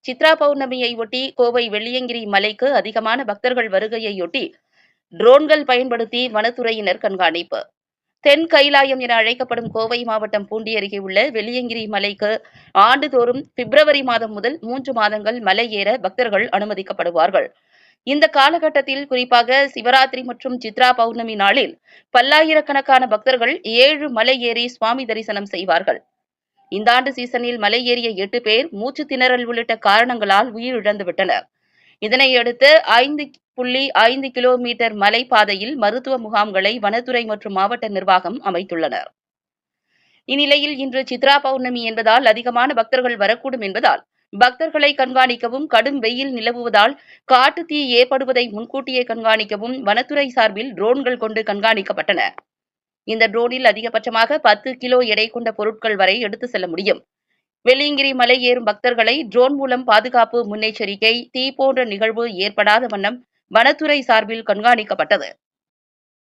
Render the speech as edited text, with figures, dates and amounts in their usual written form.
சித்ரா பௌர்ணமியை ஒட்டி கோவை வெள்ளியங்கிரி மலைக்கு அதிகமான பக்தர்கள் வருகையையொட்டி ட்ரோன்கள் பயன்படுத்தி வனத்துறையினர் கண்காணிப்பு. தென் கைலாயம் என அழைக்கப்படும் கோவை மாவட்டம் பூண்டி அருகே உள்ள வெள்ளியங்கிரி மலைக்கு ஆண்டுதோறும் பிப்ரவரி மாதம் முதல் 3 மாதங்கள் மலை ஏற பக்தர்கள் அனுமதிக்கப்படுவார்கள். இந்த காலகட்டத்தில் குறிப்பாக சிவராத்திரி மற்றும் சித்ரா பௌர்ணமி நாளில் பல்லாயிரக்கணக்கான பக்தர்கள் 7 மலை ஏறி சுவாமி தரிசனம் செய்வார்கள். இந்த ஆண்டு சீசனில் மலை ஏறிய 8 பேர் மூச்சு திணறல் உள்ளிட்ட காரணங்களால் உயிரிழந்துவிட்டனர். இதனையடுத்து 5.5 கிலோமீட்டர் மலை பாதையில் மருத்துவ முகாம்களை வனத்துறை மற்றும் மாவட்ட நிர்வாகம் அமைத்துள்ளனர். இந்நிலையில் இன்று சித்ரா பௌர்ணமி என்பதால் அதிகமான பக்தர்கள் வரக்கூடும் என்பதால் பக்தர்களை கண்காணிக்கவும், கடும் வெயில் நிலவுவதால் காட்டுத்தீ ஏற்படுவதை முன்கூட்டியே கண்காணிக்கவும் வனத்துறை சார்பில் ட்ரோன்கள் கொண்டு கண்காணிக்கப்பட்டன. இந்த ட்ரோனில் அதிகபட்சமாக 10 கிலோ எடை கொண்ட பொருட்கள் வரை எடுத்து செல்ல முடியும். வெள்ளியங்கிரி மலை ஏறும் பக்தர்களை ட்ரோன் மூலம் பாதுகாப்பு முன்னெச்சரிக்கை, தீ போன்ற நிகழ்வு ஏற்படாத வண்ணம் வனத்துறை சார்பில் கண்காணிக்கப்பட்டது.